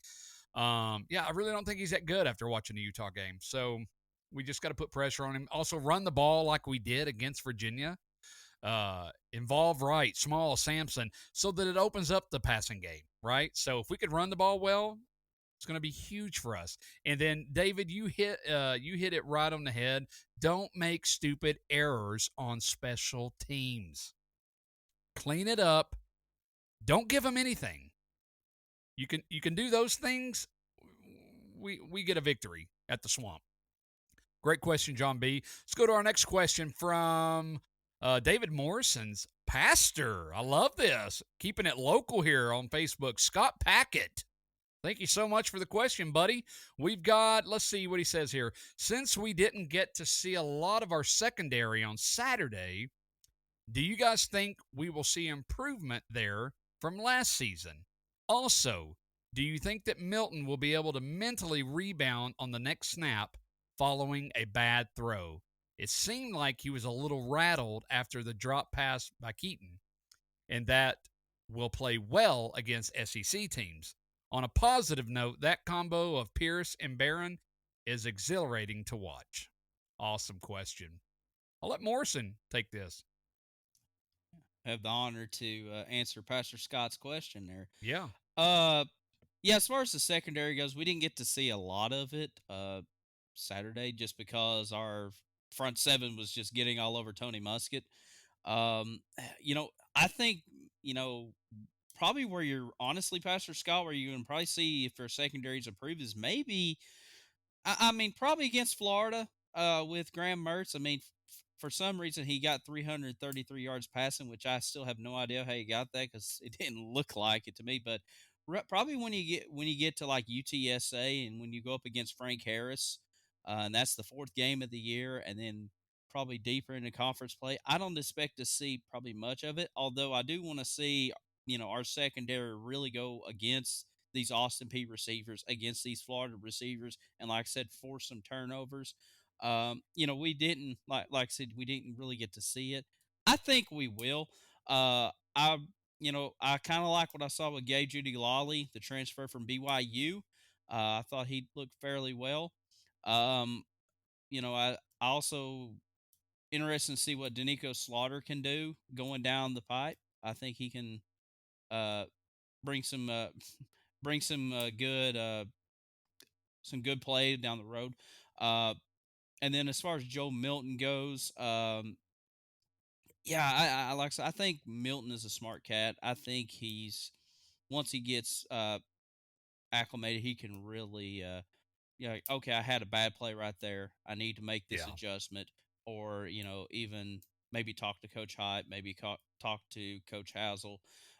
Speaker 1: I really don't think he's that good after watching the Utah game. So we just got to put pressure on him. Also, run the ball like we did against Virginia. Involve Wright, Small, Sampson, so that it opens up the passing game, right? So if we could run the ball well, it's going to be huge for us. And then, David, you hit it right on the head. Don't make stupid errors on special teams. Clean it up. Don't give them anything. You can do those things. We get a victory at the Swamp. Great question, John B. Let's go to our next question from David Morrison's pastor. I love this. Keeping it local here on Facebook. Scott Packett. Thank you so much for the question, buddy. We've got, let's see what he says here. Since we didn't get to see a lot of our secondary on Saturday, do you guys think we will see improvement there from last season? Also, do you think that Milton will be able to mentally rebound on the next snap following a bad throw? It seemed like he was a little rattled after the drop pass by Keaton, and that will play well against SEC teams. On a positive note, that combo of Pierce and Barron is exhilarating to watch. Awesome question. I'll let Morrison take this.
Speaker 3: Have the honor to answer Pastor Scott's question there.
Speaker 1: Yeah.
Speaker 3: Yeah, as far as the secondary goes, we didn't get to see a lot of it Saturday just because our front seven was just getting all over Tony Muskett. I think, probably where you're honestly, Pastor Scott, where you can probably see if their secondaries improve is maybe, I mean, probably against Florida with Graham Mertz. I mean, for some reason he got 333 yards passing, which I still have no idea how he got that because it didn't look like it to me. But probably when you get to like UTSA and when you go up against Frank Harris, and that's the fourth game of the year, and then probably deeper into conference play, I don't expect to see probably much of it. Although I do want to see our secondary really go against these Austin P receivers, against these Florida receivers, and like I said, force some turnovers. We didn't like I said, we didn't really get to see it. I think we will. I I kind of like what I saw with Gay Judy Lawley, the transfer from BYU. I thought he looked fairly well. Um, I also interested to see what Danico Slaughter can do going down the pipe. I think he can uh, bring some bring some good play down the road. Uh, and then as far as Joe Milton goes, yeah, I like I said, I think Milton is a smart cat. I think he's once he gets acclimated, he can really okay, I had a bad play right there. I need to make this
Speaker 1: Yeah.
Speaker 3: adjustment, or even maybe talk to Coach Hype, maybe talk to Coach Hazel,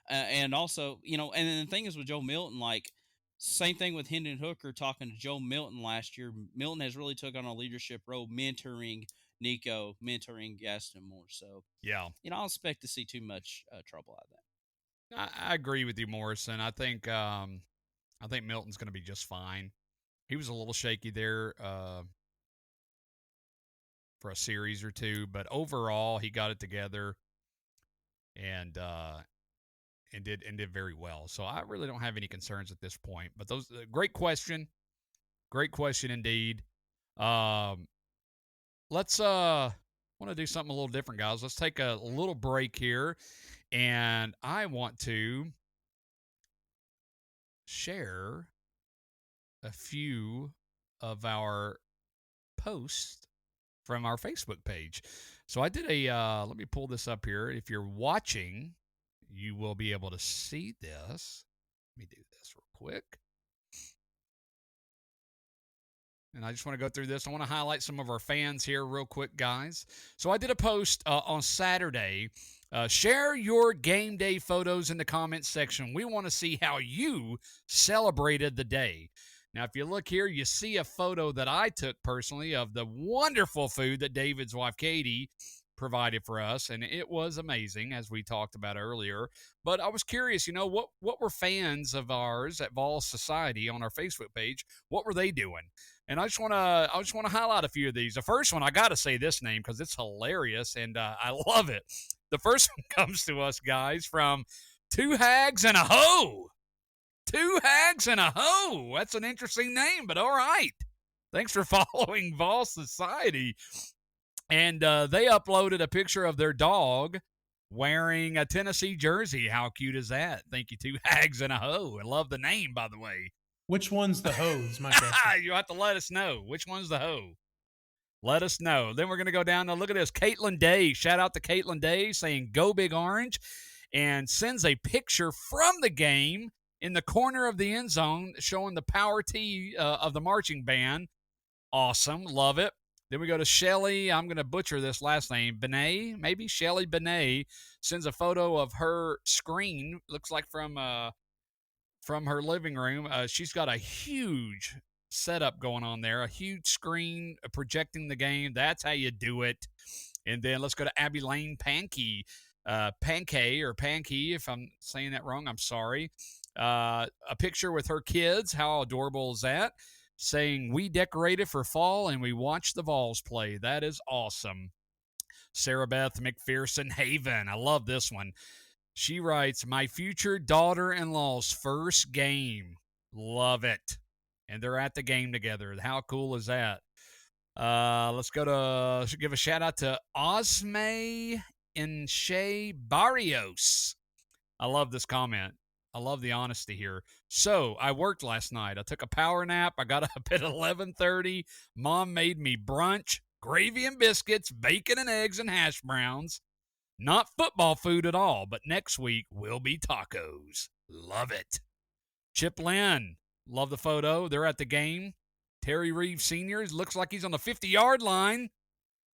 Speaker 3: and also and then the thing is with Joe Milton, like same thing with Hendon Hooker talking to Joe Milton last year. Milton has really took on a leadership role, mentoring Nico, mentoring Gaston Moore. So
Speaker 1: Yeah.
Speaker 3: I don't expect to see too much trouble out of that.
Speaker 1: I agree with you, Morrison. I think Milton's going to be just fine. He was a little shaky there for a series or two, but overall he got it together and did very well. So I really don't have any concerns at this point. But those great question indeed. Um, let's want to do something a little different, guys. Let's take a little break here, and I want to share a few of our posts from our Facebook page. So I did let me pull this up here. If you're watching, you will be able to see this. Let me do this real quick. And I just want to go through this. I want to highlight some of our fans here real quick, guys. So I did a post on Saturday. Share your game day photos in the comments section. We want to see how you celebrated the day. Now, if you look here, you see a photo that I took personally of the wonderful food that David's wife, Katie, provided for us, and it was amazing, as we talked about earlier. But I was curious, what were fans of ours at Vols Society on our Facebook page? What were they doing? And I just want to highlight a few of these. The first one, I got to say this name because it's hilarious and I love it. The first one comes to us, guys, from Two Hags and a Hoe. Two Hags and a Hoe. That's an interesting name, but all right. Thanks for following Vol Society. And they uploaded a picture of their dog wearing a Tennessee jersey. How cute is that? Thank you, Two Hags and a Hoe. I love the name, by the way.
Speaker 2: Which one's the hose? My question.
Speaker 1: You have to let us know. Which one's the hoe? Let us know. Then we're going to go down. Now, look at this. Caitlin Day. Shout out to Caitlin Day saying, "Go Big Orange," and sends a picture from the game in the corner of the end zone showing the power T of the marching band. Awesome. Love it. Then we go to Shelly. I'm going to butcher this last name. Benet, maybe? Shelly Benet sends a photo of her screen. Looks like from her living room. She's got a huge setup going on there, a huge screen projecting the game. That's how you do it. And then let's go to Abby Lane Pankey, Pankey, if I'm saying that wrong, I'm sorry. A picture with her kids. How adorable is that? Saying, "We decorated for fall and we watched the Vols play." That is awesome. Sarah Beth McPherson Haven. I love this one. She writes, "My future daughter-in-law's first game. Love it." And they're at the game together. How cool is that? Let's give a shout out to Osme Enche Barrios. I love this comment. I love the honesty here. So I worked last night. I took a power nap. I got up at 11:30. Mom made me brunch, gravy and biscuits, bacon and eggs and hash browns. Not football food at all, but next week will be tacos. Love it. Chip Lynn, love the photo. They're at the game. Terry Reeves Sr. looks like he's on the 50-yard line,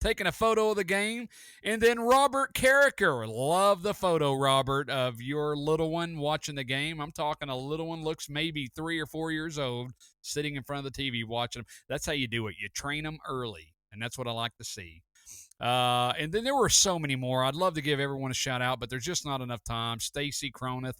Speaker 1: taking a photo of the game. And then Robert Carricker, love the photo, Robert, of your little one watching the game. I'm talking a little one, looks maybe 3 or 4 years old, sitting in front of the TV watching them. That's how you do it. You train them early, and that's what I like to see. And then there were so many more. I'd love to give everyone a shout out, but there's just not enough time. Stacy Cronrath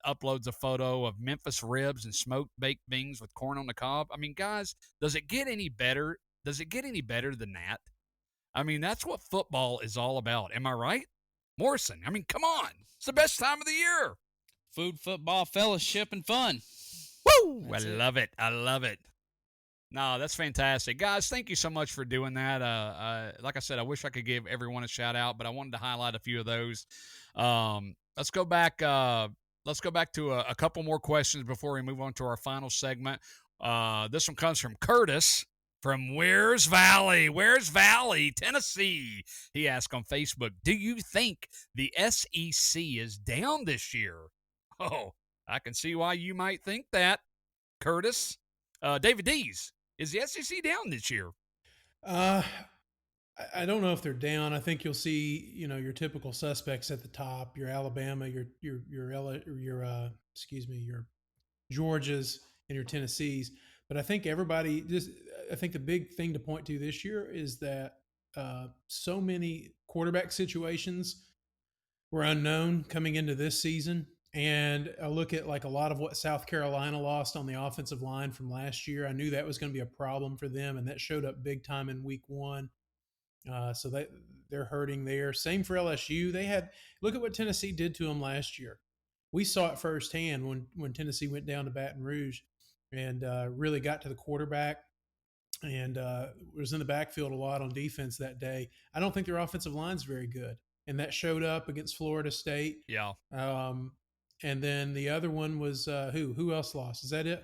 Speaker 1: uploads a photo of Memphis ribs and smoked baked beans with corn on the cob. I mean, guys, does it get any better? Does it get any better than that? I mean, that's what football is all about. Am I right? Morrison, I mean, come on. It's the best time of the year.
Speaker 3: Food, football, fellowship, and fun.
Speaker 1: Woo! I
Speaker 3: That's it.
Speaker 1: love it. I love it. No, that's fantastic. Guys, thank you so much for doing that. Like I said, I wish I could give everyone a shout out, but I wanted to highlight a few of those. Let's go back. Let's go back to a couple more questions before we move on to our final segment. This one comes from Curtis from Wears Valley. Wears Valley, Tennessee. He asked on Facebook, do you think the SEC is down this year? Oh, I can see why you might think that, Curtis. David Dees, is the SEC down this year?
Speaker 2: Uh, I don't know if they're down. I think you'll see, your typical suspects at the top: your Alabama, your Georgias, and your Tennessees. But I think I think the big thing to point to this year is that so many quarterback situations were unknown coming into this season. And I look at like a lot of what South Carolina lost on the offensive line from last year. I knew that was going to be a problem for them, and that showed up big time in week one. So they're hurting there. Same for LSU. Look at what Tennessee did to them last year. We saw it firsthand when Tennessee went down to Baton Rouge and really got to the quarterback and was in the backfield a lot on defense that day. I don't think their offensive line's very good, and that showed up against Florida State.
Speaker 1: Yeah.
Speaker 2: And then the other one was who? Who else lost? Is that it?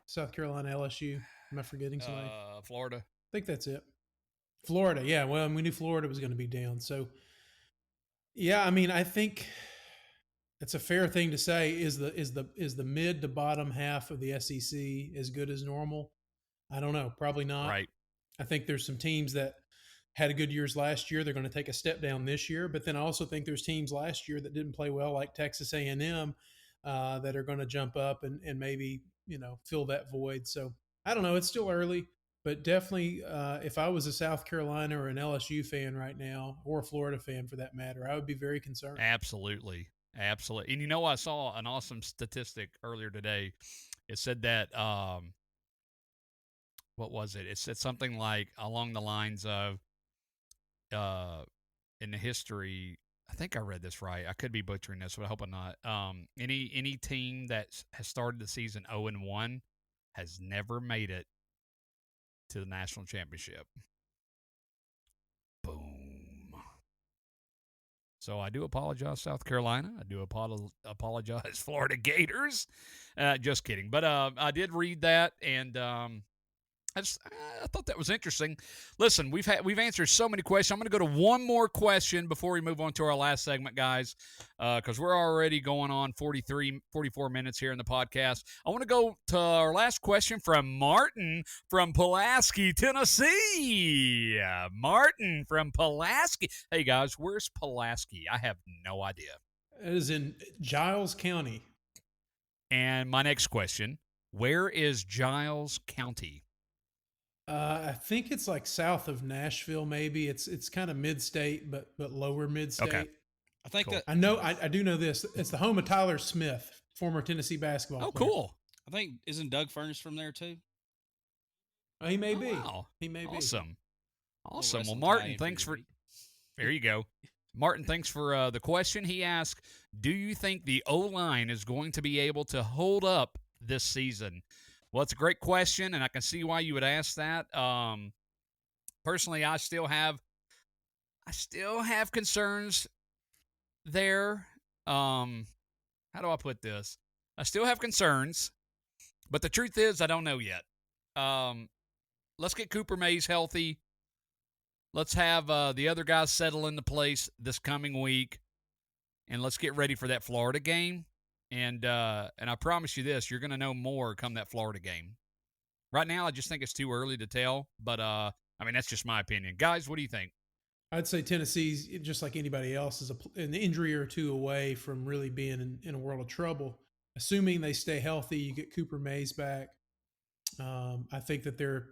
Speaker 2: South Carolina, LSU. Am I forgetting somebody?
Speaker 1: Florida.
Speaker 2: I think that's it. Florida, yeah. Well, we knew Florida was going to be down. So, yeah, I mean, I think it's a fair thing to say. Is the mid to bottom half of the SEC as good as normal? I don't know. Probably not.
Speaker 1: Right.
Speaker 2: I think there's some teams that had a good years last year. They're going to take a step down this year. But then I also think there's teams last year that didn't play well, like Texas A&M, that are going to jump up and maybe fill that void. So I don't know. It's still early. But definitely, if I was a South Carolina or an LSU fan right now, or a Florida fan for that matter, I would be very concerned.
Speaker 1: Absolutely. Absolutely. And I saw an awesome statistic earlier today. It said that, what was it? It said something like along the lines of, in the history, I think I read this right. I could be butchering this, but I hope I'm not. Any team that has started the season 0-1 has never made it to the national championship. Boom. So I do apologize, South Carolina. I do apologize, Florida Gators. Just kidding. But I did read that, and I thought that was interesting. Listen, we've answered so many questions. I'm going to go to one more question before we move on to our last segment, guys, because we're already going on 44 minutes here in the podcast. I want to go to our last question from Martin from Pulaski, Tennessee. Martin from Pulaski. Hey, guys, where's Pulaski? I have no idea.
Speaker 2: It is in Giles County.
Speaker 1: And my next question, where is Giles County?
Speaker 2: I think it's like south of Nashville. Maybe it's kind of mid-state, but lower mid-state.
Speaker 1: Okay.
Speaker 3: I think
Speaker 1: Cool.
Speaker 3: that
Speaker 2: I know. I do know this. It's the home of Tyler Smith, former Tennessee basketball player.
Speaker 1: Cool.
Speaker 3: I think isn't Doug Furnace from there too?
Speaker 2: He may be.
Speaker 1: Wow.
Speaker 2: He may be.
Speaker 1: Awesome. Awesome. Well,
Speaker 3: Wrestling
Speaker 1: Martin,
Speaker 3: tie-in
Speaker 1: thanks for.
Speaker 3: you.
Speaker 1: There you go. Martin, thanks for the question. He asked, do you think the O-line is going to be able to hold up this season? Well, it's a great question, and I can see why you would ask that. Personally, I still have concerns there. How do I put this? I still have concerns, but the truth is I don't know yet. Let's get Cooper Mays healthy. Let's have the other guys settle into place this coming week, and let's get ready for that Florida game. And I promise you this, you're going to know more come that Florida game. Right now, I just think it's too early to tell, but I mean, that's just my opinion. Guys, what do you think?
Speaker 2: I'd say Tennessee's, just like anybody else, is an injury or two away from really being in a world of trouble. Assuming they stay healthy, you get Cooper Mays back. I think that they're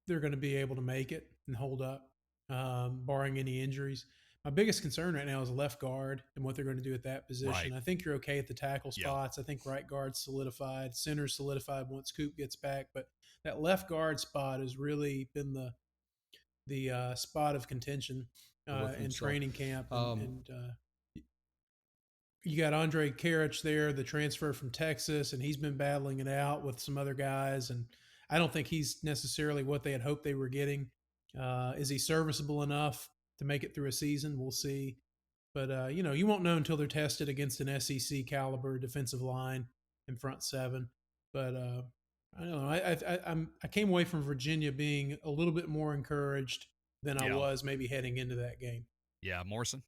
Speaker 2: going to be able to make it and hold up, barring any injuries. My biggest concern right now is left guard and what they're going to do at that position.
Speaker 1: Right.
Speaker 2: I think you're okay at the tackle spots. I think right guard's solidified, center's solidified once Coop gets back. But that left guard spot has really been the spot of contention
Speaker 4: with him.
Speaker 2: in
Speaker 4: So,
Speaker 2: training camp, and you got Andre Karich there, the transfer from Texas, and he's been battling it out with some other guys. And I don't think he's necessarily what they had hoped they were getting. Is he serviceable enough to make it through a season? We'll see. But you won't know until they're tested against an SEC caliber defensive line and front seven. But I don't know. I came away from Virginia being a little bit more encouraged than I
Speaker 1: Yeah.
Speaker 2: was maybe heading into that game.
Speaker 1: Yeah, Morrison.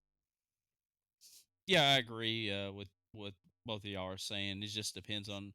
Speaker 3: Yeah, I agree with what both of y'all are saying. It just depends on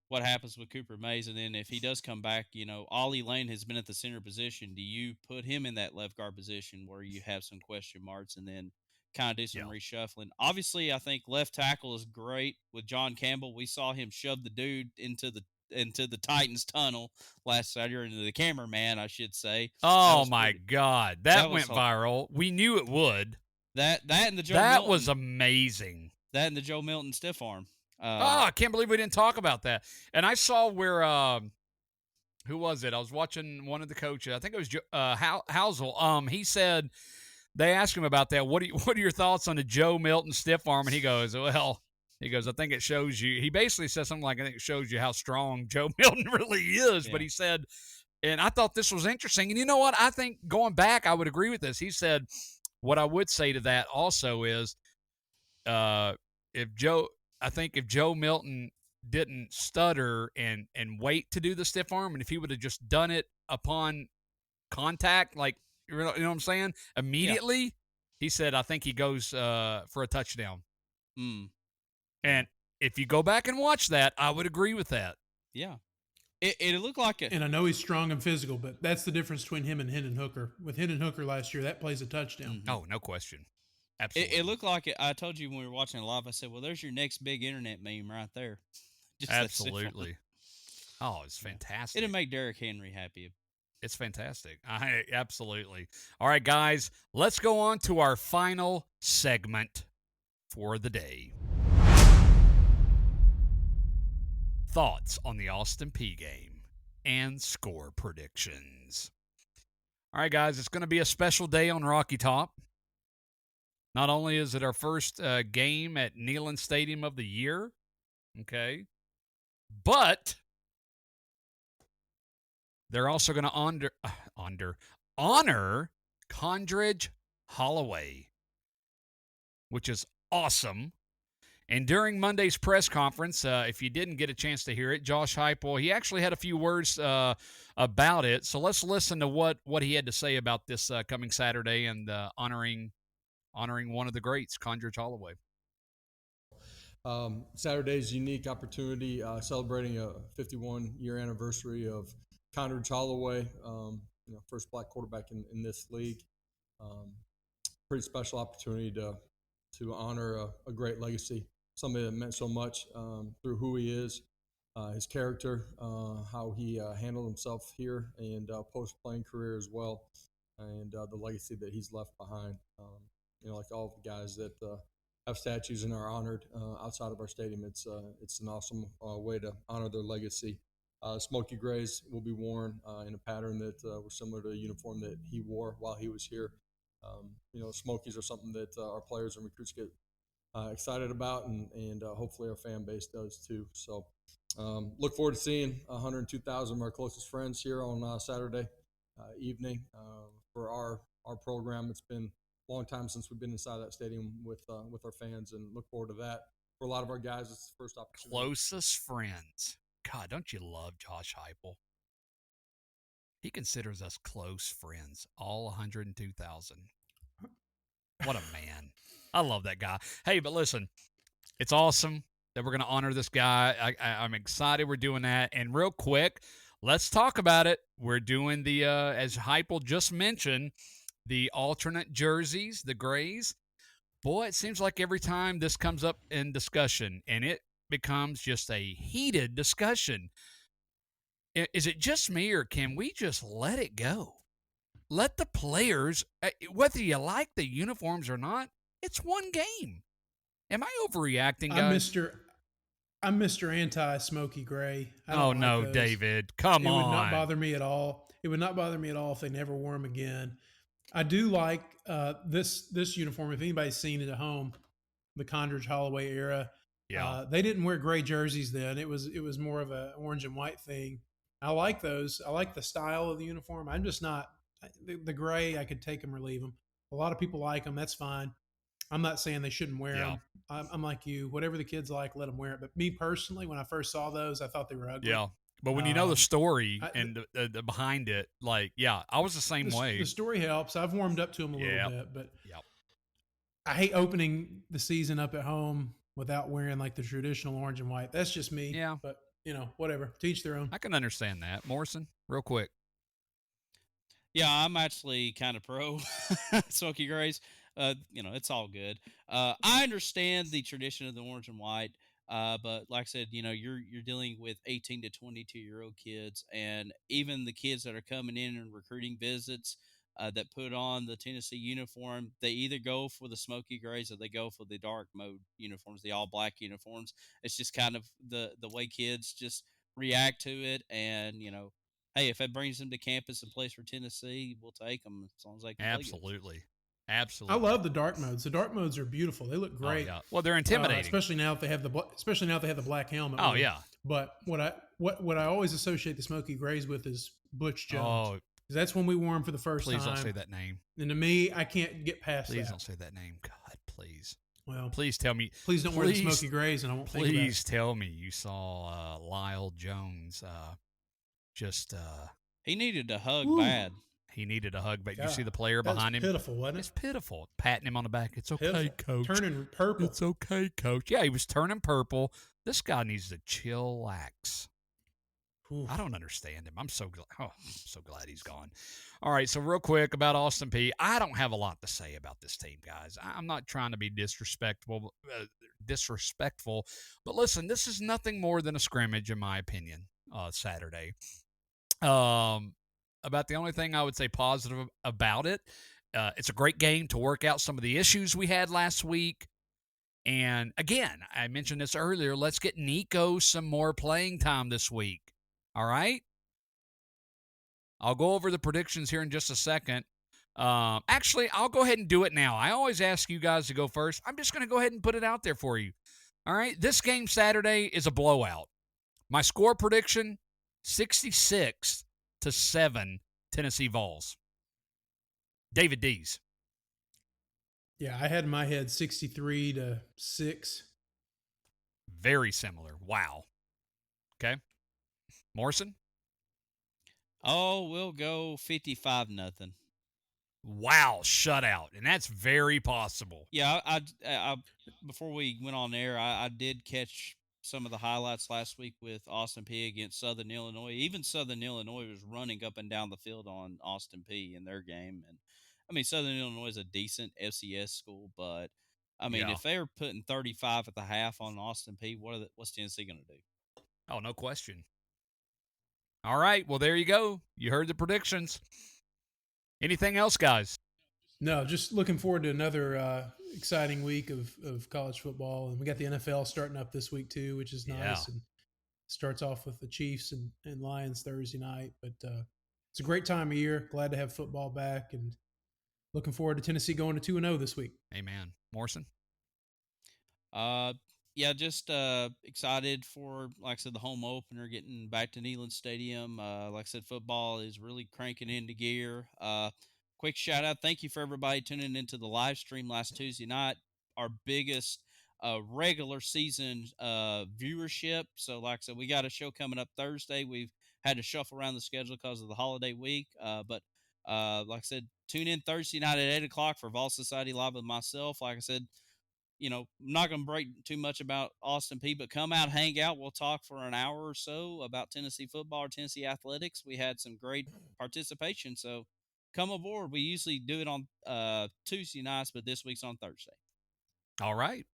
Speaker 3: what happens with Cooper Mays, and then if he does come back, Ollie Lane has been at the center position. Do you put him in that left guard position where you have some question marks, and then kind of do some
Speaker 1: Yeah.
Speaker 3: reshuffling? Obviously, I think left tackle is great with John Campbell. We saw him shove the dude into the Titans tunnel last Saturday, or into the cameraman, I should say.
Speaker 1: Oh my God, that
Speaker 3: was
Speaker 1: went viral. We knew it would.
Speaker 3: That and the Joe
Speaker 1: That
Speaker 3: Milton,
Speaker 1: was amazing.
Speaker 3: that and the Joe Milton stiff arm.
Speaker 1: I can't believe we didn't talk about that. And I saw where who was it? I was watching one of the coaches. I think it was Housel. He said they asked him about that. What are your thoughts on the Joe Milton stiff arm? And he goes, I think it shows you. He basically said something like, I think it shows you how strong Joe Milton really is.
Speaker 3: Yeah.
Speaker 1: But he said, and I thought this was interesting. And you know what? I think going back, I would agree with this. He said, what I would say to that also is, if Joe Milton didn't stutter and wait to do the stiff arm, and if he would have just done it upon contact, like you know what I'm saying, immediately, he said, I think he goes for a touchdown. And if you go back and watch that, I would agree with that.
Speaker 3: Yeah. It looked like it.
Speaker 2: And I know he's strong and physical, but that's the difference between him and Hendon Hooker. With Hendon Hooker last year, that plays a touchdown.
Speaker 1: Mm-hmm. Oh, no question. Absolutely.
Speaker 3: It looked like it. I told you when we were watching it live, I said, well, there's your next big internet meme right there.
Speaker 1: Absolutely. Oh, it's fantastic.
Speaker 3: It'll make Derrick Henry happy.
Speaker 1: It's fantastic. Absolutely. All right, guys, let's go on to our final segment for the day. Thoughts on the Austin Peay game and score predictions. All right, guys, it's going to be a special day on Rocky Top. Not only is it our first game at Neyland Stadium of the year, okay, but they're also going to honor Condredge Holloway, which is awesome. And during Monday's press conference, if you didn't get a chance to hear it, Josh Heupel, he actually had a few words about it. So let's listen to what he had to say about this coming Saturday and honoring one of the greats, Condredge Holloway.
Speaker 4: Saturday's unique opportunity, celebrating a 51-year anniversary of Condredge Holloway, first black quarterback in this league. Pretty special opportunity to honor a great legacy, somebody that meant so much through who he is, his character, how he handled himself here, and post-playing career as well, and the legacy that he's left behind. Like all the guys that have statues and are honored outside of our stadium, it's an awesome way to honor their legacy. Smoky grays will be worn in a pattern that were similar to a uniform that he wore while he was here. Smokies are something that our players and recruits get excited about, and hopefully our fan base does too. So look forward to seeing 102,000 of our closest friends here on Saturday evening for our program. It's been a long time since we've been inside that stadium with our fans, and look forward to that. For a lot of our guys, it's the first opportunity.
Speaker 1: Closest friends. God, don't you love Josh Heupel? He considers us close friends, all 102,000. What a man. I love that guy. Hey, but listen, it's awesome that we're going to honor this guy. I'm excited we're doing that. And real quick, let's talk about it. We're doing the, as Heupel just mentioned, the alternate jerseys, the grays. Boy, it seems like every time this comes up in discussion, and it becomes just a heated discussion. Is it just me, or can we just let it go? Let the players, whether you like the uniforms or not, it's one game. Am I overreacting, guys?
Speaker 2: I'm Mr. Anti-Smoky Gray.
Speaker 1: Oh, no, David. Come on.
Speaker 2: It would not bother me at all. it would not bother me at all if they never wore them again. I do like this uniform. If anybody's seen it at home, the Condridge Holloway era,
Speaker 1: Yeah.
Speaker 2: they didn't wear gray jerseys then. It was more of a orange and white thing. I like those. I like the style of the uniform. I'm just not the gray. I could take them or leave them. A lot of people like them. That's fine. I'm not saying they shouldn't wear
Speaker 1: Yeah.
Speaker 2: them. I'm like you. Whatever the kids like, let them wear it. But me personally, when I first saw those, I thought they were ugly.
Speaker 1: Yeah. But when you know the story
Speaker 2: I-
Speaker 1: and the behind it, like, yeah, I was the same way.
Speaker 2: The story helps. I've warmed up to them a
Speaker 1: Yep.
Speaker 2: little bit, but
Speaker 1: Yep.
Speaker 2: I hate opening the season up at home without wearing like the traditional orange and white. That's just me.
Speaker 1: Yeah.
Speaker 2: But whatever. Teach their own.
Speaker 1: I can understand that. Morrison, real quick.
Speaker 3: Yeah, I'm actually kind of pro Smoky Grays. It's all good. I understand the tradition of the orange and white, but like I said, you're dealing with 18 to 22-year-old kids, and even the kids that are coming in and recruiting visits that put on the Tennessee uniform, they either go for the Smoky Grays or they go for the dark mode uniforms, the all black uniforms. It's just kind of the way kids just react to it, and hey, if it brings them to campus and plays for Tennessee, we'll take them as long as they can play good.
Speaker 1: Absolutely.
Speaker 2: I
Speaker 1: Absolutely.
Speaker 2: love the dark modes. The dark modes are beautiful. They look
Speaker 1: Oh,
Speaker 2: great.
Speaker 1: yeah. Well, they're intimidating.
Speaker 2: Especially now that they have the black helmet.
Speaker 1: Oh,
Speaker 2: on.
Speaker 1: yeah.
Speaker 2: But what I always associate the Smoky Grays with is Butch Jones.
Speaker 1: Oh,
Speaker 2: 'Cause that's when we wore him for the first
Speaker 1: please
Speaker 2: time.
Speaker 1: don't say that name.
Speaker 2: And to me, I can't get past
Speaker 1: Please
Speaker 2: that.
Speaker 1: don't say that name. God, please.
Speaker 2: Well,
Speaker 1: Please tell me.
Speaker 2: please don't wear the Smoky Grays, and I won't think about it.
Speaker 1: Please tell me you saw Lyle Jones.
Speaker 3: He needed a hug
Speaker 2: Ooh.
Speaker 3: bad.
Speaker 1: He needed a hug, but you
Speaker 2: God,
Speaker 1: see the player
Speaker 2: That's
Speaker 1: behind him.
Speaker 2: pitiful, wasn't
Speaker 1: It's
Speaker 2: it?
Speaker 1: pitiful. Patting him on the back. It's okay,
Speaker 2: Pitiful.
Speaker 1: coach.
Speaker 2: Turning purple.
Speaker 1: It's okay, coach. Yeah, he was turning purple. This guy needs to chillax.
Speaker 2: Oof.
Speaker 1: I don't understand him. I'm so glad he's gone. All right, so real quick about Austin Peay. I don't have a lot to say about this team, guys. I'm not trying to be disrespectful, but listen, this is nothing more than a scrimmage, in my opinion. Saturday. About the only thing I would say positive about it, it's a great game to work out some of the issues we had last week. And again, I mentioned this earlier. Let's get Nico some more playing time this week. All right? I'll go over the predictions here in just a second. Actually, I'll go ahead and do it now. I always ask you guys to go first. I'm just going to go ahead and put it out there for you. All right? This game Saturday is a blowout. My score prediction, 66-7 Tennessee Vols. David Dees.
Speaker 2: Yeah, I had in my head 63-6.
Speaker 1: Very similar. Wow. Okay. Morrison?
Speaker 3: Oh, we'll go 55-0.
Speaker 1: Wow, shutout. And that's very possible.
Speaker 3: Yeah, I before we went on air, I did catch some of the highlights last week with Austin Peay against Southern Illinois. Even Southern Illinois was running up and down the field on Austin Peay in their game. And I mean, Southern Illinois is a decent FCS school, but I mean,
Speaker 1: Yeah.
Speaker 3: if they're putting 35 at the half on Austin Peay, what's Tennessee going to do?
Speaker 1: Oh, no question. All right. Well, there you go. You heard the predictions. Anything else, guys?
Speaker 2: No, just looking forward to another exciting week of college football. And we got the NFL starting up this week too, which is nice.
Speaker 1: Yeah.
Speaker 2: And starts off with the Chiefs and Lions Thursday night. But it's a great time of year. Glad to have football back and looking forward to Tennessee going to 2-0 this week.
Speaker 1: Amen. Morrison?
Speaker 3: Yeah, just excited for, like I said, the home opener, getting back to Neyland Stadium. Like I said, football is really cranking into gear. Quick shout out. Thank you for everybody tuning into the live stream last Tuesday night. Our biggest regular season viewership. So, like I said, we got a show coming up Thursday. We've had to shuffle around the schedule because of the holiday week. But like I said, tune in Thursday night at 8 o'clock for Vol Society Live with myself. Like I said, I'm not going to break too much about Austin Peay, but come out, hang out. We'll talk for an hour or so about Tennessee football or Tennessee athletics. We had some great participation, so come aboard. We usually do it on Tuesday nights, but this week's on Thursday.
Speaker 1: All right.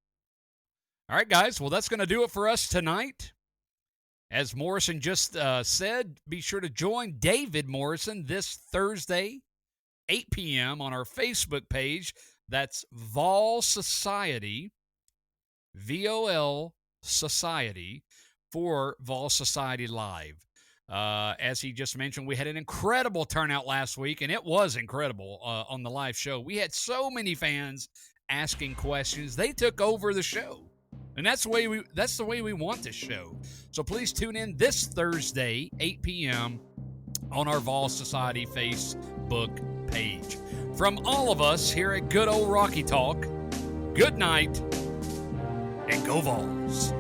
Speaker 1: All right, guys. Well, that's going to do it for us tonight. As Morrison just said, be sure to join David Morrison this Thursday, 8 p.m. on our Facebook page. That's Vol Society, VOL Society, for Vol Society Live. As he just mentioned, we had an incredible turnout last week, and it was incredible on the live show. We had so many fans asking questions. They took over the show. And that's the way we want this show. So please tune in this Thursday, 8 p.m. on our Vols Society Facebook page. From all of us here at Good Old Rocky Talk, good night and go Vols.